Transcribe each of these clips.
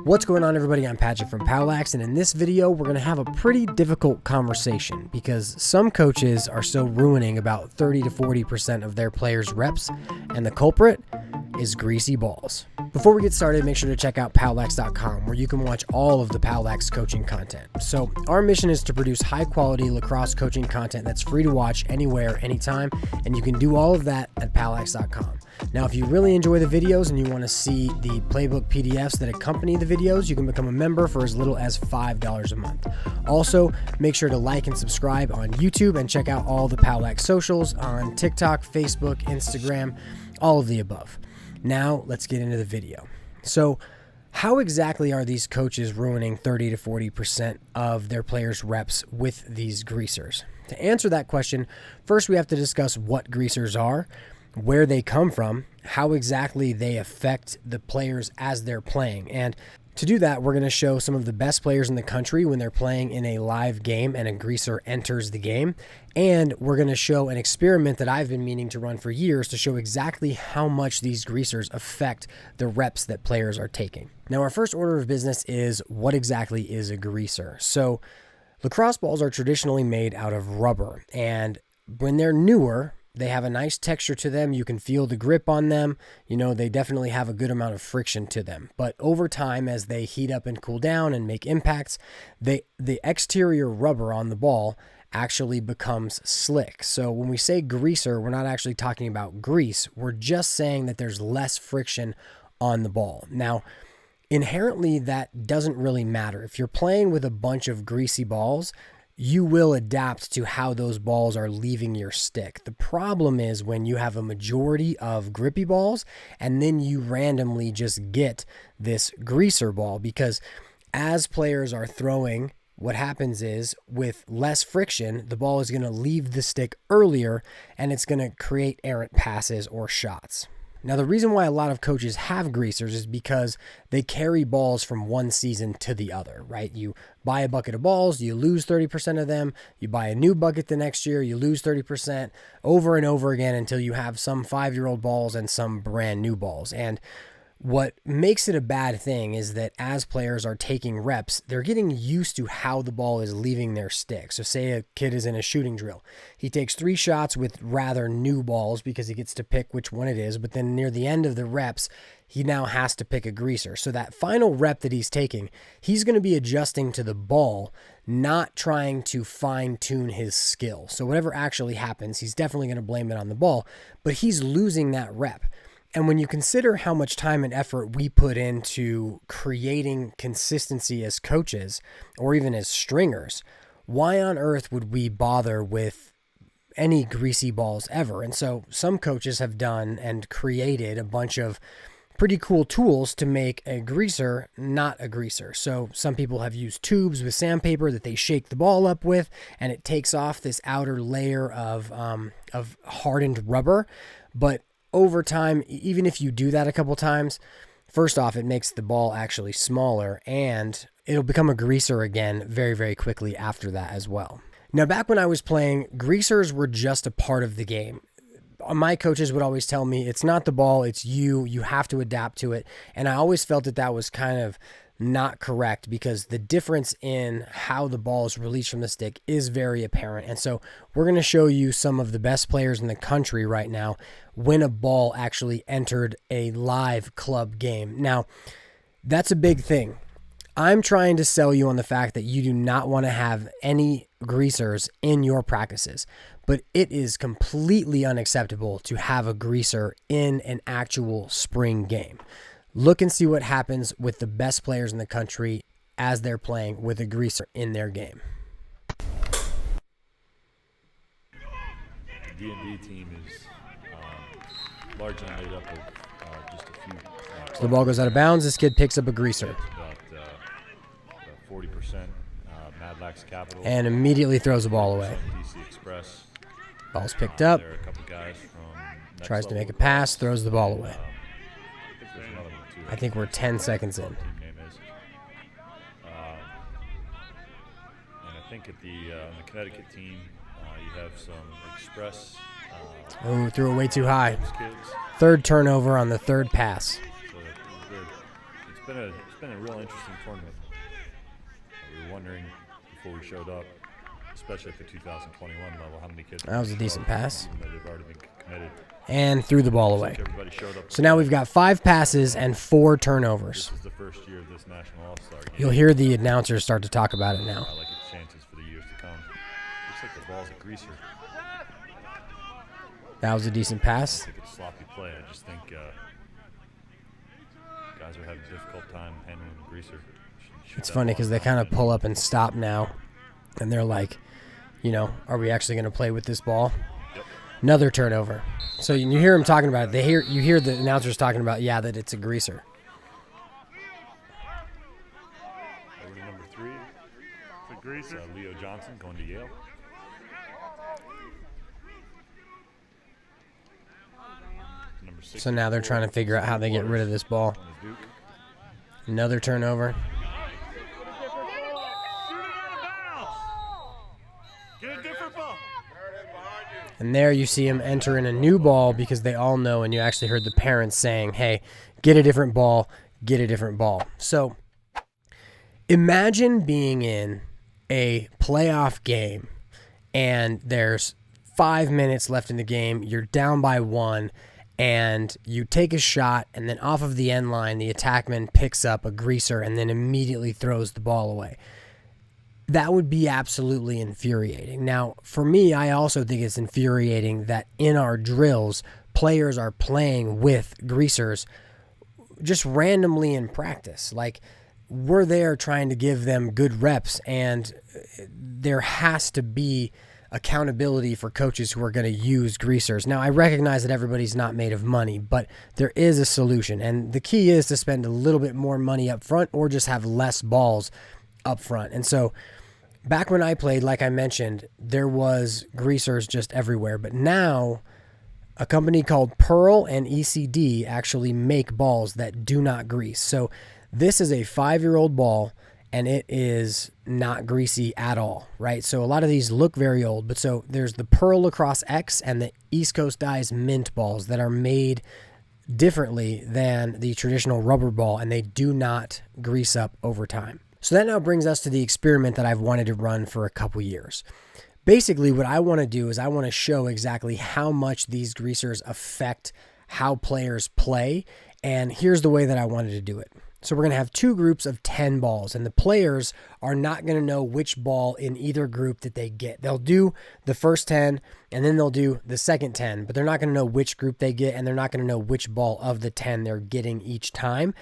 What's going on, everybody? I'm Patrick from POWLAX, and in this video we're going to have a pretty difficult conversation because some coaches are still ruining about 30 to 40% of their players' reps, and the culprit is greasy balls. Before we get started, make sure to check out POWLAX.com, where you can watch all of the POWLAX coaching content. So our mission is to produce high-quality lacrosse coaching content that's free to watch anywhere, anytime, and you can do all of that at POWLAX.com. Now, if you really enjoy the videos and you want to see the playbook PDFs that accompany the videos, you can become a member for as little as $5 a month. Also, make sure to like and subscribe on YouTube and check out all the POWLAX socials on TikTok, Facebook, Instagram, all of the above. Now, let's get into the video. So, how exactly are these coaches ruining 30 to 40% of their players' reps with these greasers? To answer that question, first we have to discuss what greasers are, where they come from, how exactly they affect the players as they're playing. And to do that, we're going to show some of the best players in the country when they're playing in a live game and a greaser enters the game. And we're going to show an experiment that I've been meaning to run for years to show exactly how much these greasers affect the reps that players are taking. Now, our first order of business is what exactly is a greaser? So lacrosse balls are traditionally made out of rubber, and when they're newer, they have a nice texture to them. You can feel the grip on them. You know, they definitely have a good amount of friction to them. But over time, as they heat up and cool down and make impacts, the exterior rubber on the ball actually becomes slick. So when we say greaser, we're not actually talking about grease. We're just saying that there's less friction on the ball. Now, inherently, that doesn't really matter. If you're playing with a bunch of greasy balls, you will adapt to how those balls are leaving your stick. The problem is when you have a majority of grippy balls and then you randomly just get this greaser ball, because as players are throwing, what happens is with less friction, the ball is going to leave the stick earlier and it's going to create errant passes or shots. Now, the reason why a lot of coaches have greasers is because they carry balls from one season to the other, right? You buy a bucket of balls, you lose 30% of them. You buy a new bucket the next year, you lose 30% over and over again until you have some 5-year-old balls and some brand new balls. And what makes it a bad thing is that as players are taking reps, they're getting used to how the ball is leaving their stick. So say a kid is in a shooting drill. He takes 3 shots with rather new balls because he gets to pick which one it is. But then near the end of the reps, he now has to pick a greaser. So that final rep that he's taking, he's going to be adjusting to the ball, not trying to fine tune his skill. So whatever actually happens, he's definitely going to blame it on the ball, but he's losing that rep. And when you consider how much time and effort we put into creating consistency as coaches or even as stringers, why on earth would we bother with any greasy balls ever? And so some coaches have done and created a bunch of pretty cool tools to make a greaser not a greaser. So some people have used tubes with sandpaper that they shake the ball up with, and it takes off this outer layer of hardened rubber. But over time, even if you do that a couple times, first off, it makes the ball actually smaller, and it'll become a greaser again very, very quickly after that as well. Now, back when I was playing, greasers were just a part of the game. My coaches would always tell me, it's not the ball, it's you. You have to adapt to it. And I always felt that that was kind of not correct, because the difference in how the ball is released from the stick is very apparent. And so we're going to show you some of the best players in the country right now when a ball actually entered a live club game. Now, that's a big thing. I'm trying to sell you on the fact that you do not want to have any greasers in your practices, but it is completely unacceptable to have a greaser in an actual spring game. Look and see what happens with the best players in the country as they're playing with a greaser in their game. The D&D team is largely made up of just a few. So the ball goes out of bounds. This kid picks up a greaser. About 40% Mad Lax Capital. And immediately throws the ball away. DC Express. Ball's picked up. There are a couple guys from Tries to make a pass, throws the ball away. I think we're 10 seconds in. And I think at the Connecticut team, you have some Express. Threw it way too high. Kids. Third turnover on the third pass. So it's been a real interesting tournament. We were wondering before we showed up, especially at the 2021 level, how many kids. That was a decent pass. Even though they've already been committed. And threw the ball away. Everybody showed up. So now we've got 5 passes and 4 turnovers. This is the first year of this National All-Star game. You'll hear the announcers start to talk about it now. I like its chances for the years to come. Looks like the ball's a Greaser. That was a decent I pass. think it's sloppy play. I just think guys are having a difficult time handling the Greaser. It's funny because they kind of pull up and stop now. And they're like, you know, are we actually going to play with this ball? Yep. Another turnover. So you hear them talking about it. You hear the announcers talking about, yeah, that it's a Greaser. Over to number 3. The Greaser. Leo Johnson going to Yale. Number 6. So now they're trying to figure out how they get rid of this ball. Another turnover. Get a different ball. And there you see him enter in a new ball because they all know, and you actually heard the parents saying, hey, get a different ball, get a different ball. So imagine being in a playoff game and there's 5 minutes left in the game, you're down by 1, and you take a shot, and then off of the end line, the attackman picks up a Greaser and then immediately throws the ball away. That would be absolutely infuriating. Now, for me, I also think it's infuriating that in our drills, players are playing with Greasers just randomly in practice. Like, we're there trying to give them good reps, and there has to be accountability for coaches who are going to use Greasers. Now, I recognize that everybody's not made of money, but there is a solution, and the key is to spend a little bit more money up front or just have less balls up front. And so back when I played, like I mentioned, there was Greasers just everywhere. But now a company called Pearl and ECD actually make balls that do not grease. So this is a 5-year-old ball, and it is not greasy at all, right? So a lot of these look very old. But so there's the Pearl Lacrosse X and the East Coast Dyes Mint balls that are made differently than the traditional rubber ball, and they do not grease up over time. So that now brings us to the experiment that I've wanted to run for a couple years. Basically, what I want to do is I want to show exactly how much these Greasers affect how players play, and here's the way that I wanted to do it. So we're going to have 2 groups of 10 balls, and the players are not going to know which ball in either group that they get. They'll do the first 10, and then they'll do the second 10, but they're not going to know which group they get, and they're not going to know which ball of the 10 they're getting each time.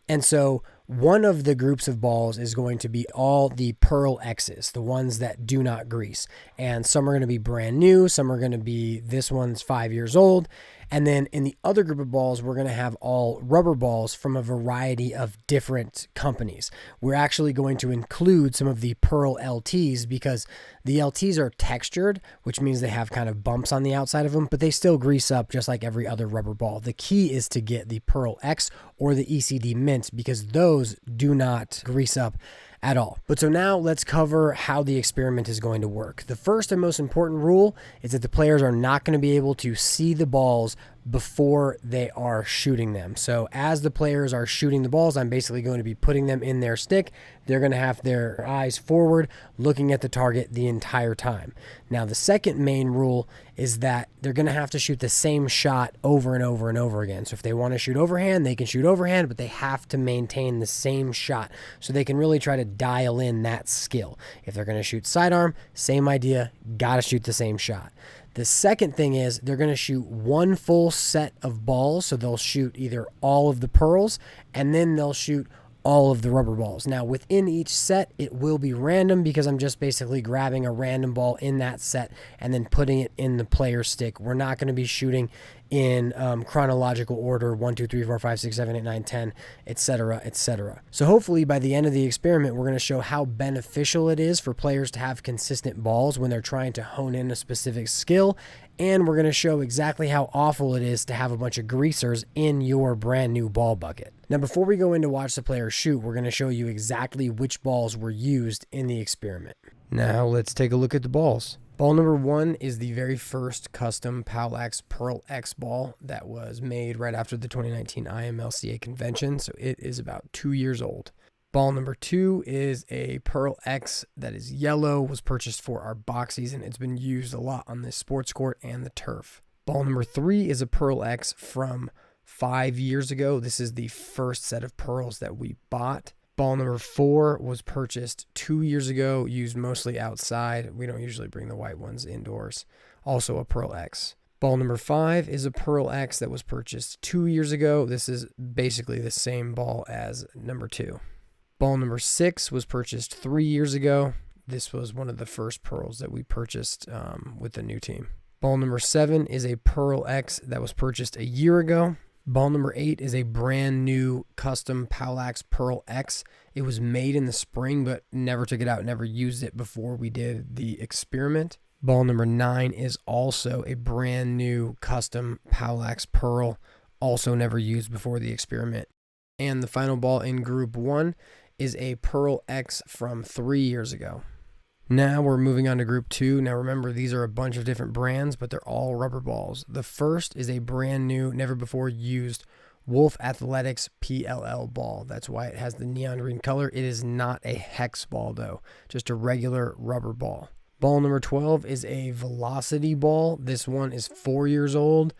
And so one of the groups of balls is going to be all the Pearl X's, the ones that do not grease. And some are going to be brand new. Some are going to be, this one's 5 years old. And then in the other group of balls, we're going to have all rubber balls from a variety of different companies. We're actually going to include some of the Pearl LTs because the LTs are textured, which means they have kind of bumps on the outside of them, but they still grease up just like every other rubber ball. The key is to get the Pearl X or the ECD Mint because those do not grease up at all. But so now let's cover how the experiment is going to work. The first and most important rule is that the players are not going to be able to see the balls before they are shooting them. So as the players are shooting the balls, I'm basically going to be putting them in their stick. They're going to have their eyes forward, looking at the target the entire time. Now, the second main rule is that they're going to have to shoot the same shot over and over and over again. So if they want to shoot overhand, they can shoot overhand, but they have to maintain the same shot so they can really try to dial in that skill. If they're going to shoot sidearm, same idea, got to shoot the same shot. The second thing is they're going to shoot one full set of balls. So they'll shoot either all of the pearls and then they'll shoot all of the rubber balls. Now, within each set, it will be random because I'm just basically grabbing a random ball in that set and then putting it in the player's stick. We're not going to be shooting in chronological order, 1, 2, 3, 4, 5, 6, 7, 8, 9, 10, etc., etc. So hopefully by the end of the experiment, we're going to show how beneficial it is for players to have consistent balls when they're trying to hone in a specific skill. And we're going to show exactly how awful it is to have a bunch of greasers in your brand new ball bucket. Now, before we go in to watch the players shoot, we're going to show you exactly which balls were used in the experiment. Now let's take a look at the balls. Ball number 1 is the very first custom POWLAX Pearl X ball that was made right after the 2019 IMLCA convention, so it is about 2 years old. Ball number 2 is a Pearl X that is yellow, was purchased for our box season. It's been used a lot on the sports court and the turf. Ball number 3 is a Pearl X from 5 years ago. This is the first set of pearls that we bought. Ball number 4 was purchased 2 years ago, used mostly outside. We don't usually bring the white ones indoors. Also a Pearl X. Ball number 5 is a Pearl X that was purchased 2 years ago. This is basically the same ball as number 2. Ball number 6 was purchased 3 years ago. This was one of the first pearls that we purchased with the new team. Ball number 7 is a Pearl X that was purchased a year ago. Ball number 8 is a brand new custom POWLAX Pearl X. It was made in the spring, but never took it out, never used it before we did the experiment. Ball number 9 is also a brand new custom POWLAX Pearl, also never used before the experiment. And the final ball in group 1 is a Pearl X from 3 years ago. Now we're moving on to group 2. Now remember, these are a bunch of different brands, but they're all rubber balls. The first is a brand new, never before used Wolf Athletics PLL ball. That's why it has the neon green color. It is not a hex ball though, just a regular rubber ball. Ball number 12 is a Velocity ball. This one is 4 years old.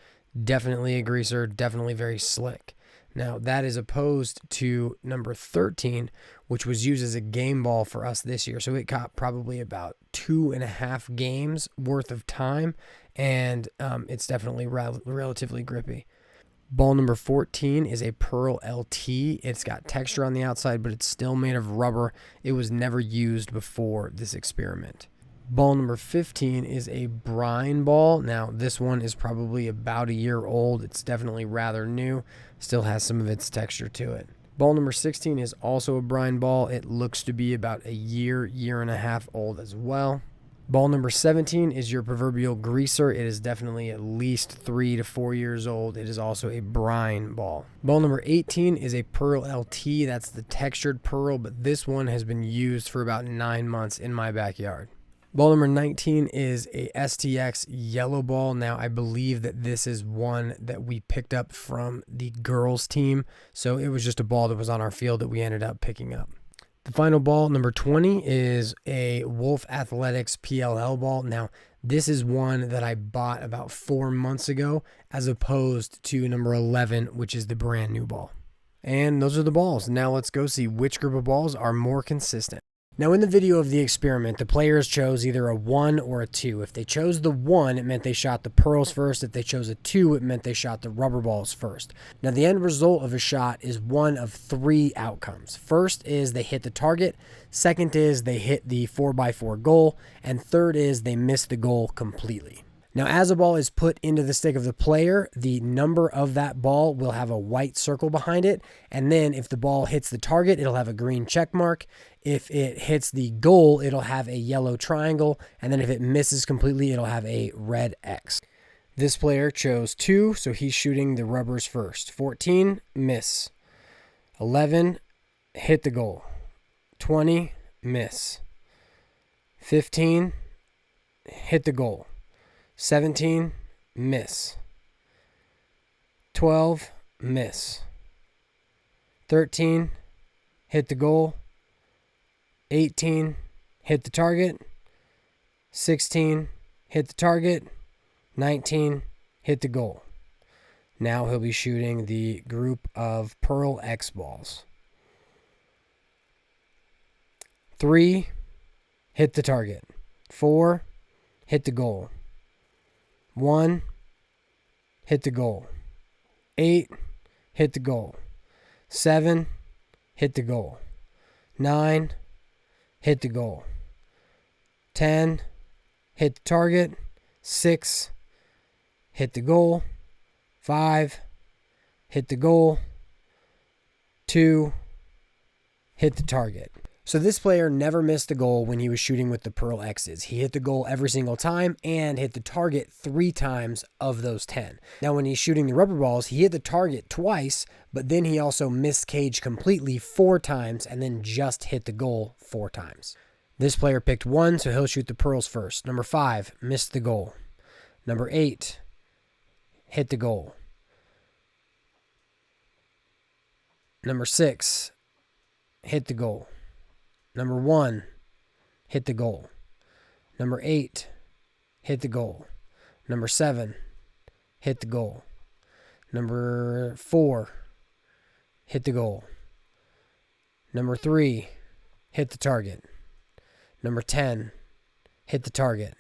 Definitely a greaser, definitely very slick. Now, that is opposed to number 13, which was used as a game ball for us this year. So it got probably about 2.5 games worth of time, and it's definitely relatively grippy. Ball number 14 is a Pearl LT. It's got texture on the outside, but it's still made of rubber. It was never used before this experiment. Ball number 15 is a brine ball. Now, this one is probably about a year old. It's definitely rather new. Still has some of its texture to it. Ball number 16 is also a brine ball. It looks to be about a year, year and a half old as well. Ball number 17 is your proverbial greaser. It is definitely at least 3 to 4 years old. It is also a brine ball. Ball number 18 is a Pearl LT. That's the textured pearl, but this one has been used for about 9 months in my backyard. Ball number 19 is a STX yellow ball. Now, I believe that this is one that we picked up from the girls team. So it was just a ball that was on our field that we ended up picking up. The final ball, number 20, is a Wolf Athletics PLL ball. Now, this is one that I bought about 4 months ago, as opposed to number 11, which is the brand new ball. And those are the balls. Now let's go see which group of balls are more consistent. Now, in the video of the experiment, the players chose either a 1 or a 2. If they chose the 1, it meant they shot the pearls first. If they chose a 2, it meant they shot the rubber balls first. Now, the end result of a shot is one of 3 outcomes. First is they hit the target. Second is they hit the 4x4 goal. And third is they miss the goal completely. Now, as a ball is put into the stick of the player, the number of that ball will have a white circle behind it. And then if the ball hits the target, it'll have a green check mark. If it hits the goal, it'll have a yellow triangle. And then if it misses completely, it'll have a red X. This player chose 2, so he's shooting the rubbers first. 14, miss. 11, hit the goal. 20, miss. 15, hit the goal. 17, miss. 12, miss. 13, hit the goal. 18, hit the target. 16, hit the target. 19, hit the goal. Now he'll be shooting the group of Pearl X balls. 3, hit the target. 4, hit the goal. 1, hit the goal. 8, hit the goal. 7, hit the goal. 9, hit the goal. 10, hit the target. 6, hit the goal. 5, hit the goal. 2, hit the target. So this player never missed the goal when he was shooting with the Pearl X's. He hit the goal every single time and hit the target 3 times of those 10. Now, when he's shooting the rubber balls, he hit the target twice, but then he also missed cage completely 4 times and then just hit the goal 4 times. This player picked 1, so he'll shoot the pearls first. Number 5, missed the goal. Number 8, hit the goal. Number 6, hit the goal. Number 1, hit the goal. Number 8, hit the goal. Number 7, hit the goal. Number 4, hit the goal. Number 3, hit the target. Number 10, hit the target.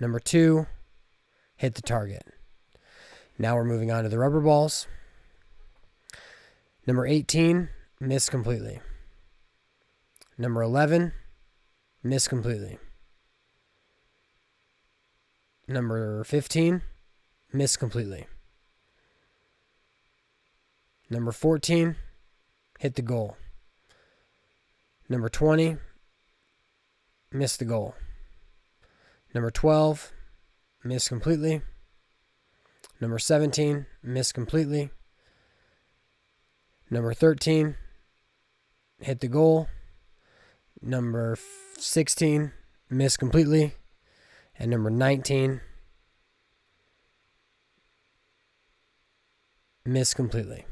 Number 2, hit the target. Now we're moving on to the rubber balls. Number 18, missed completely. Number 11, missed completely. Number 15, missed completely. Number 14, hit the goal. Number 20, missed the goal. Number 12, missed completely. Number 17, missed completely. Number 13, hit the goal. Number 16, missed completely. And number 19, missed completely.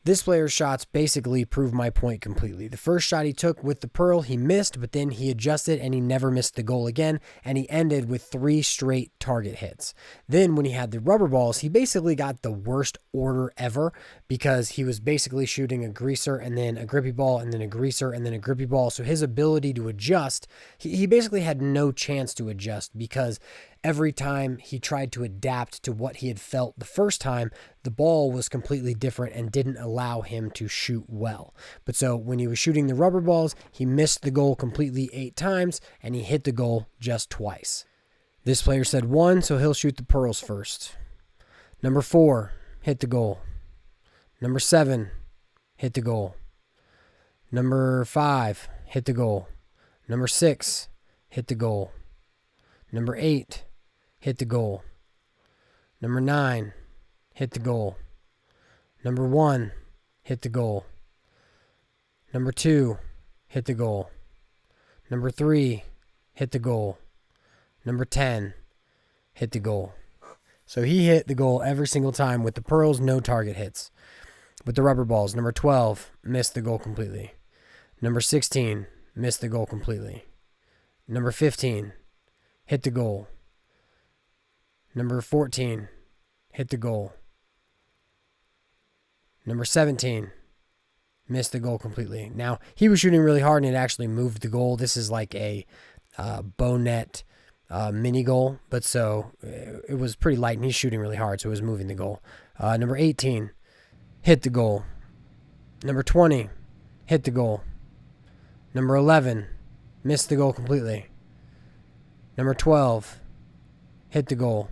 This player's shots basically prove my point completely. The first shot he took with the pearl, he missed, but then he adjusted and he never missed the goal again, and he ended with 3 straight target hits. Then when he had the rubber balls, he basically got the worst order ever because he was basically shooting a greaser and then a grippy ball and then a greaser and then a grippy ball. So his ability to adjust, he basically had no chance to adjust because every time he tried to adapt to what he had felt the first time, the ball was completely different and didn't allow him to shoot well. But so when he was shooting the rubber balls, he missed the goal completely 8 times and he hit the goal just twice. This player said 1, so he'll shoot the pearls first. Number 4, hit the goal. Number 7, hit the goal. Number 5, hit the goal. Number 6, hit the goal. Number 8, hit the goal. Number 9, hit the goal. Number 1, hit the goal. Number 2, hit the goal. Number 3, hit the goal. Number 10, hit the goal. So he hit the goal every single time with the pearls, no target hits. With the rubber balls, number 12, missed the goal completely. Number 16, missed the goal completely. Number 15, hit the goal. Number 14, hit the goal. Number 17, missed the goal completely. Now, he was shooting really hard and it actually moved the goal. This is like a bow net mini goal, but so it was pretty light and he's shooting really hard, so it was moving the goal. Number 18, hit the goal. Number 20, hit the goal. Number 11, missed the goal completely. Number 12, hit the goal.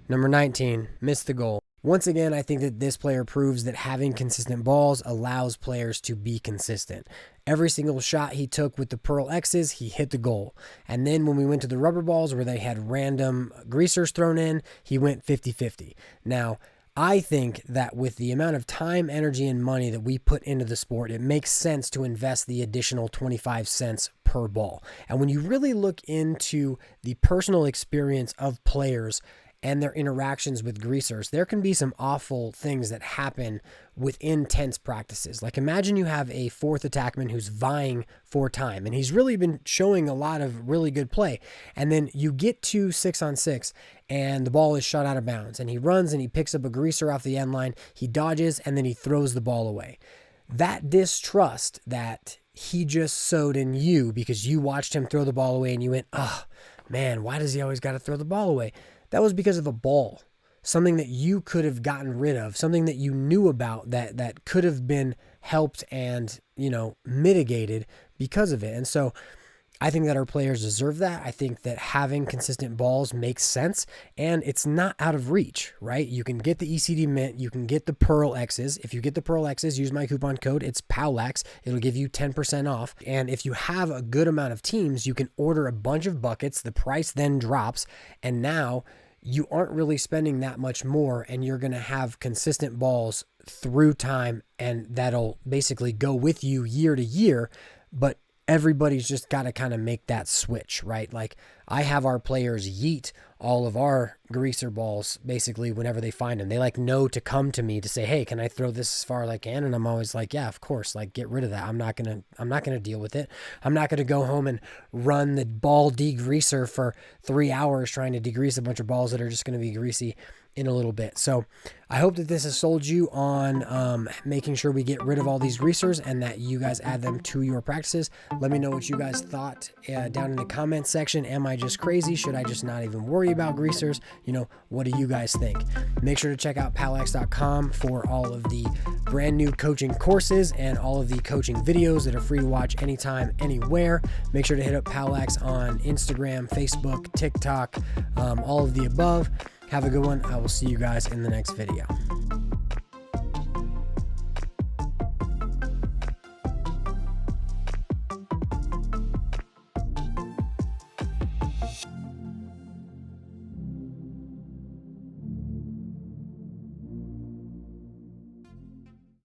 Number 19, missed the goal. Once again, I think that this player proves that having consistent balls allows players to be consistent. Every single shot he took with the Pearl X's, he hit the goal. And then when we went to the rubber balls where they had random greasers thrown in, he went 50-50. Now, I think that with the amount of time, energy, and money that we put into the sport, it makes sense to invest the additional 25 cents per ball. And when you really look into the personal experience of players and their interactions with greasers, there can be some awful things that happen within tense practices. Like imagine you have a fourth attackman who's vying for time, and he's really been showing a lot of really good play. And then you get to 6-on-6, and the ball is shot out of bounds, and he runs and he picks up a greaser off the end line, he dodges, and then he throws the ball away. That distrust that he just sowed in you because you watched him throw the ball away and you went, oh, man, why does he always got to throw the ball away? That was because of a ball, something that you could have gotten rid of, something that you knew about that could have been helped and, mitigated because of it. And so I think that our players deserve that. I think that having consistent balls makes sense, and it's not out of reach, right? You can get the ECD Mint, you can get the Pearl X's. If you get the Pearl X's, use my coupon code. It's POWLAX. It'll give you 10% off. And if you have a good amount of teams, you can order a bunch of buckets. The price then drops, and now you aren't really spending that much more, and you're going to have consistent balls through time, and that'll basically go with you year to year. But everybody's just got to kind of make that switch, right? Like I have our players yeet all of our greaser balls basically whenever they find them. They like know to come to me to say, hey, can I throw this as far as I can? And I'm always like, yeah, of course, like get rid of that. I'm not going to deal with it. I'm not going to go home and run the ball degreaser for 3 hours trying to degrease a bunch of balls that are just going to be greasy in a little bit. So I hope that this has sold you on making sure we get rid of all these greasers and that you guys add them to your practices. Let me know what you guys thought down in the comments section. Am I just crazy? Should I just not even worry about greasers? You know, what do you guys think? Make sure to check out POWLAX.com for all of the brand new coaching courses and all of the coaching videos that are free to watch anytime, anywhere. Make sure to hit up POWLAX on Instagram, Facebook, TikTok, all of the above. Have a good one. I will see you guys in the next video.